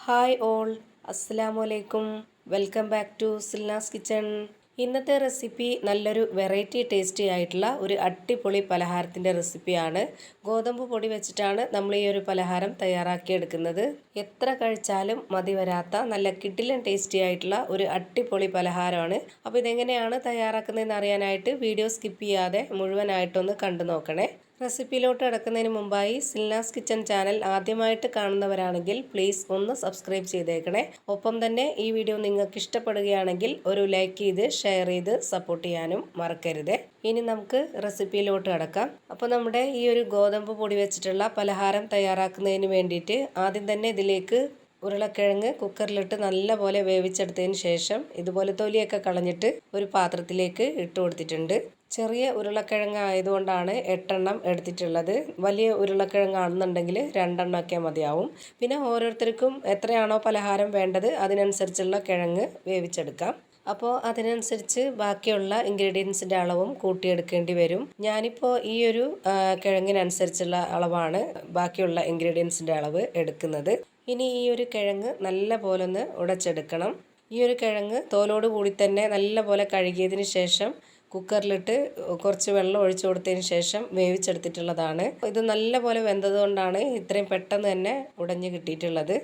Hi all, അസ്സലാമലൈക്കും. Welcome back to Silna's kitchen. ഇന്നത്തെ recipe നല്ലൊരു വെറൈറ്റി ടേസ്റ്റി ആയിട്ടുള്ള ഒരു അടിപൊളി പലഹാരത്തിൻ്റെ റെസിപ്പിയാണ്. ഗോതമ്പ് പൊടി വെച്ചിട്ടാണ് നമ്മൾ ഈ ഒരു പലഹാരം തയ്യാറാക്കിയെടുക്കുന്നത്. എത്ര കഴിച്ചാലും മതി വരാത്ത നല്ല കിടിലൻ ടേസ്റ്റി ആയിട്ടുള്ള ഒരു അടിപൊളി പലഹാരമാണ്. അപ്പോൾ ഇതെങ്ങനെയാണ് തയ്യാറാക്കുന്നതെന്ന് അറിയാനായിട്ട് വീഡിയോ സ്കിപ്പ് ചെയ്യാതെ മുഴുവനായിട്ടൊന്ന് കണ്ടു നോക്കണേ. റെസിപ്പിയിലോട്ട് കിടക്കുന്നതിന് മുമ്പായി സിൽനാസ് കിച്ചൺ ചാനൽ ആദ്യമായിട്ട് കാണുന്നവരാണെങ്കിൽ പ്ലീസ് ഒന്ന് സബ്സ്ക്രൈബ് ചെയ്തേക്കണേ. ഒപ്പം തന്നെ ഈ വീഡിയോ നിങ്ങൾക്ക് ഇഷ്ടപ്പെടുകയാണെങ്കിൽ ഒരു ലൈക്ക് ചെയ്ത് ഷെയർ ചെയ്ത് സപ്പോർട്ട് ചെയ്യാനും മറക്കരുത്. ഇനി നമുക്ക് റെസിപ്പിയിലോട്ട് കിടക്കാം. അപ്പോൾ നമ്മുടെ ഈ ഒരു ഗോതമ്പ് പൊടി വെച്ചിട്ടുള്ള പലഹാരം തയ്യാറാക്കുന്നതിന് വേണ്ടിയിട്ട് ആദ്യം തന്നെ ഇതിലേക്ക് ഉരുളക്കിഴങ്ങ് കുക്കറിലിട്ട് നല്ലപോലെ വേവിച്ചെടുത്തതിന് ശേഷം ഇതുപോലെ തൊലിയൊക്കെ കളഞ്ഞിട്ട് ഒരു പാത്രത്തിലേക്ക് ഇട്ട് കൊടുത്തിട്ടുണ്ട്. ചെറിയ ഉരുളക്കിഴങ്ങ് ആയതുകൊണ്ടാണ് 8 എടുത്തിട്ടുള്ളത്. വലിയ ഉരുളക്കിഴങ്ങാണെന്നുണ്ടെങ്കിൽ 2 മതിയാവും. പിന്നെ ഓരോരുത്തർക്കും എത്രയാണോ പലഹാരം വേണ്ടത് അതിനനുസരിച്ചുള്ള കിഴങ്ങ് വേവിച്ചെടുക്കാം. അപ്പോൾ അതിനനുസരിച്ച് ബാക്കിയുള്ള ഇൻഗ്രീഡിയൻസിൻ്റെ അളവും കൂട്ടിയെടുക്കേണ്ടി വരും. ഞാനിപ്പോൾ ഈ ഒരു കിഴങ്ങിനനുസരിച്ചുള്ള അളവാണ് ബാക്കിയുള്ള ഇൻഗ്രീഡിയൻസിൻ്റെ അളവ് എടുക്കുന്നത്. ഇനി ഈ ഒരു കിഴങ്ങ് നല്ല പോലെ ഒന്ന് ഉടച്ചെടുക്കണം. ഈ ഒരു കിഴങ്ങ് തോലോട് കൂടി തന്നെ നല്ല പോലെ കഴുകിയതിന് ശേഷം കുക്കറിലിട്ട് കുറച്ച് വെള്ളം ഒഴിച്ചു കൊടുത്തതിന് ശേഷം വേവിച്ചെടുത്തിട്ടുള്ളതാണ്. ഇത് നല്ല പോലെ വെന്തതുകൊണ്ടാണ് ഇത്രയും പെട്ടെന്ന് തന്നെ ഉടഞ്ഞ് കിട്ടിയിട്ടുള്ളത്.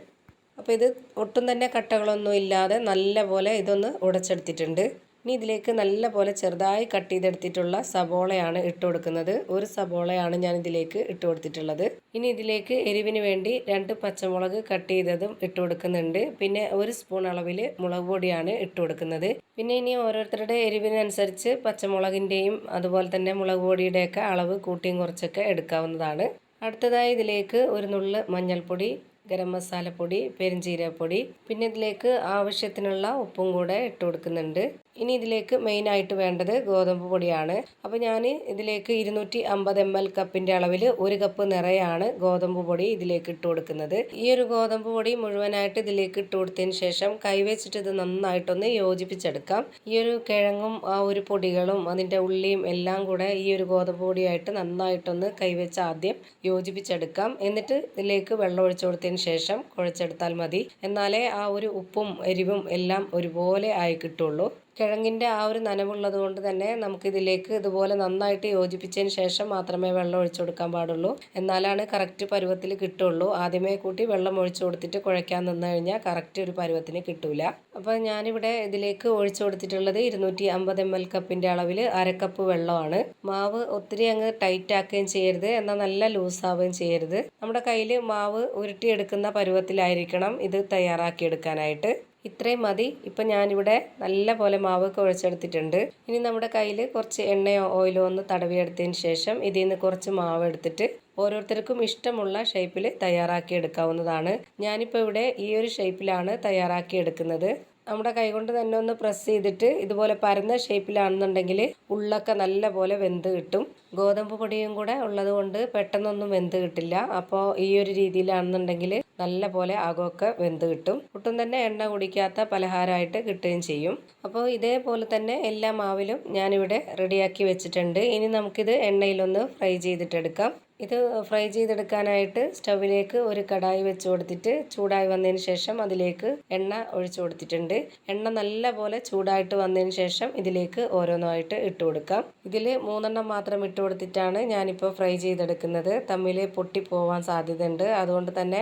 അപ്പോൾ ഇത് ഒട്ടും തന്നെ കട്ടകളൊന്നും ഇല്ലാതെ നല്ല പോലെ ഇതൊന്ന് ഉടച്ചെടുത്തിട്ടുണ്ട്. ഇനി ഇതിലേക്ക് നല്ല പോലെ ചെറുതായി കട്ട് ചെയ്തെടുത്തിട്ടുള്ള സബോളയാണ് ഇട്ട് കൊടുക്കുന്നത്. ഒരു സബോളയാണ് ഞാൻ ഇതിലേക്ക് ഇട്ട് കൊടുത്തിട്ടുള്ളത്. ഇനി ഇതിലേക്ക് എരിവിന് വേണ്ടി 2 പച്ചമുളക് കട്ട് ചെയ്തതും ഇട്ട് കൊടുക്കുന്നുണ്ട്. പിന്നെ 1 സ്പൂൺ അളവിൽ മുളക് പൊടിയാണ് ഇട്ട് കൊടുക്കുന്നത്. പിന്നെ ഇനി ഓരോരുത്തരുടെ എരിവിനനുസരിച്ച് പച്ചമുളകിൻ്റെയും അതുപോലെ തന്നെ മുളക് പൊടിയുടെയൊക്കെ അളവ് കൂട്ടിയും കുറച്ചൊക്കെ എടുക്കാവുന്നതാണ്. അടുത്തതായി ഇതിലേക്ക് ഒരു നുള്ള് മഞ്ഞൾപ്പൊടി, ഗരം മസാലപ്പൊടി, പെരുംജീരകപ്പൊടി, പിന്നെ ഇതിലേക്ക് ആവശ്യത്തിനുള്ള ഉപ്പും കൂടെ ഇട്ട് കൊടുക്കുന്നുണ്ട്. ഇനി ഇതിലേക്ക് മെയിനായിട്ട് വേണ്ടത് ഗോതമ്പ് പൊടിയാണ്. അപ്പോൾ ഞാൻ ഇതിലേക്ക് 250 ml കപ്പിൻ്റെ അളവിൽ 1 കപ്പ് നിറയാണ് ഗോതമ്പ് പൊടി ഇതിലേക്ക് ഇട്ട് കൊടുക്കുന്നത്. ഈ ഒരു ഗോതമ്പ് പൊടി മുഴുവനായിട്ട് ഇതിലേക്ക് ഇട്ട് കൊടുത്തതിന് ശേഷം കൈവച്ചിട്ട് ഇത് നന്നായിട്ടൊന്ന് യോജിപ്പിച്ചെടുക്കാം. ഈ ഒരു കിഴങ്ങും ആ ഒരു പൊടികളും അതിൻ്റെ ഉള്ളിയും എല്ലാം കൂടെ ഈ ഒരു ഗോതമ്പ് പൊടിയായിട്ട് നന്നായിട്ടൊന്ന് കൈവച്ച് ആദ്യം യോജിപ്പിച്ചെടുക്കാം. എന്നിട്ട് ഇതിലേക്ക് വെള്ളം ഒഴിച്ചു കൊടുത്തതിന് ശേഷം കുഴച്ചെടുത്താൽ മതി. എന്നാലേ ആ ഒരു ഉപ്പും എരിവും എല്ലാം ഒരുപോലെ ആയി കിട്ടുള്ളൂ. കിഴങ്ങിൻ്റെ ആ ഒരു നനവുള്ളത് കൊണ്ട് തന്നെ നമുക്കിതിലേക്ക് ഇതുപോലെ നന്നായിട്ട് യോജിപ്പിച്ചതിന് ശേഷം മാത്രമേ വെള്ളം ഒഴിച്ചു കൊടുക്കാൻ പാടുള്ളൂ. എന്നാലാണ് കറക്റ്റ് പരുവത്തിൽ കിട്ടുള്ളൂ. ആദ്യമേ കൂട്ടി വെള്ളം ഒഴിച്ചു കൊടുത്തിട്ട് കുഴയ്ക്കാൻ നിന്ന് കഴിഞ്ഞാൽ കറക്റ്റ് ഒരു പരുവത്തിന് കിട്ടൂല. അപ്പോൾ ഞാനിവിടെ ഇതിലേക്ക് ഒഴിച്ചു കൊടുത്തിട്ടുള്ളത് 250 ml കപ്പിൻ്റെ അളവിൽ 1/2 കപ്പ് വെള്ളമാണ്. മാവ് ഒത്തിരി അങ്ങ് ടൈറ്റ് ആക്കുകയും ചെയ്യരുത്, എന്നാൽ നല്ല ലൂസ് ആവുകയും ചെയ്യരുത്. നമ്മുടെ കയ്യിൽ മാവ് ഉരുട്ടിയെടുക്കുന്ന പരുവത്തിലായിരിക്കണം ഇത് തയ്യാറാക്കിയെടുക്കാനായിട്ട്. ഇത്രയും മതി. ഇപ്പം ഞാനിവിടെ നല്ല പോലെ മാവ് കുഴച്ചെടുത്തിട്ടുണ്ട്. ഇനി നമ്മുടെ കയ്യിൽ കുറച്ച് എണ്ണയോ ഓയിലോ ഒന്ന് തടവിയെടുത്തതിന് ശേഷം ഇതിൽ നിന്ന് കുറച്ച് മാവ് എടുത്തിട്ട് ഓരോരുത്തർക്കും ഇഷ്ടമുള്ള ഷേപ്പിൽ തയ്യാറാക്കി എടുക്കാവുന്നതാണ്. ഞാനിപ്പോൾ ഇവിടെ ഈ ഒരു ഷേപ്പിലാണ് തയ്യാറാക്കി എടുക്കുന്നത്. നമ്മുടെ കൈകൊണ്ട് തന്നെ ഒന്ന് പ്രസ് ചെയ്തിട്ട് ഇതുപോലെ പരന്ന ഷേപ്പിലാണെന്നുണ്ടെങ്കിൽ ഉള്ളൊക്കെ നല്ല പോലെ വെന്ത് കിട്ടും. ഗോതമ്പ് പൊടിയും കൂടെ ഉള്ളത് കൊണ്ട് പെട്ടെന്നൊന്നും വെന്ത് കിട്ടില്ല. അപ്പോൾ ഈ ഒരു രീതിയിലാണെന്നുണ്ടെങ്കിൽ നല്ല പോലെ അകമൊക്കെ വെന്ത് കിട്ടും. ഒട്ടും തന്നെ എണ്ണ കുടിക്കാത്ത പലഹാരമായിട്ട് കിട്ടുകയും ചെയ്യും. അപ്പോൾ ഇതേപോലെ തന്നെ എല്ലാ മാവിലും ഞാനിവിടെ റെഡിയാക്കി വെച്ചിട്ടുണ്ട്. ഇനി നമുക്കിത് എണ്ണയിലൊന്ന് ഫ്രൈ ചെയ്തിട്ടെടുക്കാം. ഇത് ഫ്രൈ ചെയ്തെടുക്കാനായിട്ട് സ്റ്റൗവിലേക്ക് ഒരു കടായി വെച്ച് കൊടുത്തിട്ട് ചൂടായി വന്നതിന് ശേഷം അതിലേക്ക് എണ്ണ ഒഴിച്ചു കൊടുത്തിട്ടുണ്ട്. എണ്ണ നല്ല പോലെ ചൂടായിട്ട് വന്നതിന് ശേഷം ഇതിലേക്ക് ഓരോന്നായിട്ട് ഇട്ട് കൊടുക്കാം. ഇതിൽ 3 മാത്രം ഇട്ട് കൊടുത്തിട്ടാണ് ഞാനിപ്പോൾ ഫ്രൈ ചെയ്തെടുക്കുന്നത്. തമ്മിൽ പൊട്ടിപ്പോവാൻ സാധ്യതയുണ്ട്. അതുകൊണ്ട് തന്നെ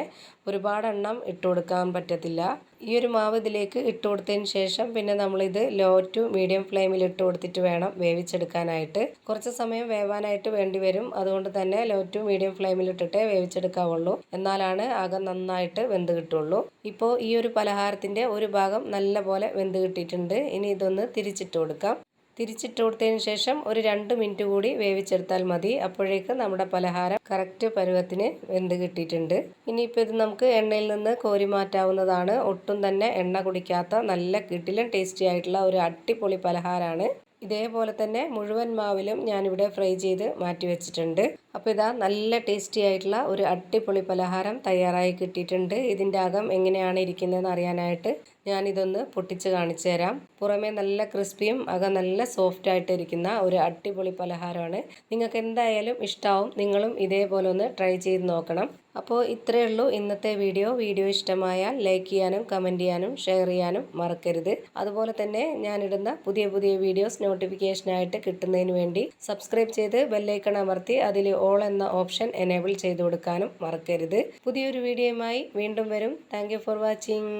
ഒരുപാട് എണ്ണം ഇട്ട് കൊടുക്കാൻ പറ്റത്തില്ല. ഈ ഒരു മാവ് ഇതിലേക്ക് ഇട്ട് കൊടുത്തതിന് ശേഷം പിന്നെ നമ്മളിത് ലോ ടു മീഡിയം ഫ്ലെയിമിൽ ഇട്ട് കൊടുത്തിട്ട് വേണം വേവിച്ചെടുക്കാനായിട്ട്. കുറച്ച് സമയം വേവാനായിട്ട് വേണ്ടി വരും. അതുകൊണ്ട് തന്നെ ലോ ടു മീഡിയം ഫ്ലെയിമിൽ ഇട്ടിട്ടേ വേവിച്ചെടുക്കാവുള്ളൂ. എന്നാലാണ് അകം നന്നായിട്ട് വെന്ത് കിട്ടുള്ളൂ. ഇപ്പോൾ ഈ ഒരു പലഹാരത്തിൻ്റെ ഒരു ഭാഗം നല്ല പോലെ വെന്ത് കിട്ടിയിട്ടുണ്ട്. ഇനി ഇതൊന്ന് തിരിച്ചിട്ട് കൊടുക്കാം. തിരിച്ചിട്ട് കൊടുത്തതിന് ശേഷം ഒരു 2 മിനിറ്റ് കൂടി വേവിച്ചെടുത്താൽ മതി. അപ്പോഴേക്ക് നമ്മുടെ പലഹാരം കറക്റ്റ് പരുവത്തിന് വെന്ത് കിട്ടിയിട്ടുണ്ട്. ഇനിയിപ്പോൾ ഇത് നമുക്ക് എണ്ണയിൽ നിന്ന് കോരി മാറ്റാവുന്നതാണ്. ഒട്ടും തന്നെ എണ്ണ കുടിക്കാത്ത നല്ല കിടിലൻ ടേസ്റ്റി ആയിട്ടുള്ള ഒരു അടിപൊളി പലഹാരമാണ്. ഇതേപോലെ തന്നെ മുഴുവൻ മാവിലും ഞാനിവിടെ ഫ്രൈ ചെയ്ത് മാറ്റി വെച്ചിട്ടുണ്ട്. അപ്പോൾ ഇതാ നല്ല ടേസ്റ്റി ആയിട്ടുള്ള ഒരു അടിപൊളി പലഹാരം തയ്യാറായി കിട്ടിയിട്ടുണ്ട്. ഇതിൻ്റെ അകം എങ്ങനെയാണ് ഇരിക്കുന്നതെന്ന് അറിയാനായിട്ട് ഞാനിതൊന്ന് പൊട്ടിച്ച് കാണിച്ചു തരാം. പുറമേ നല്ല ക്രിസ്പിയും അകം നല്ല സോഫ്റ്റ് ആയിട്ട് ഇരിക്കുന്ന ഒരു അടിപൊളി പലഹാരമാണ്. നിങ്ങൾക്ക് എന്തായാലും ഇഷ്ടമാവും. നിങ്ങളും ഇതേപോലെ ഒന്ന് ട്രൈ ചെയ്ത് നോക്കണം. അപ്പോൾ ഇത്രയേ ഉള്ളൂ ഇന്നത്തെ വീഡിയോ ഇഷ്ടമായാൽ ലൈക്ക് ചെയ്യാനും കമൻറ്റ് ചെയ്യാനും ഷെയർ ചെയ്യാനും മറക്കരുത്. അതുപോലെ തന്നെ ഞാനിടുന്ന പുതിയ വീഡിയോസ് നോട്ടിഫിക്കേഷനായിട്ട് കിട്ടുന്നതിന് വേണ്ടി സബ്സ്ക്രൈബ് ചെയ്ത് ബെല്ലൈക്കൺ അമർത്തി അതിൽ ഓൾ എന്ന ഓപ്ഷൻ എനേബിൾ ചെയ്ത് കൊടുക്കാനും മറക്കരുത്. പുതിയൊരു വീഡിയോയുമായി വീണ്ടും വരും. Thank you for watching.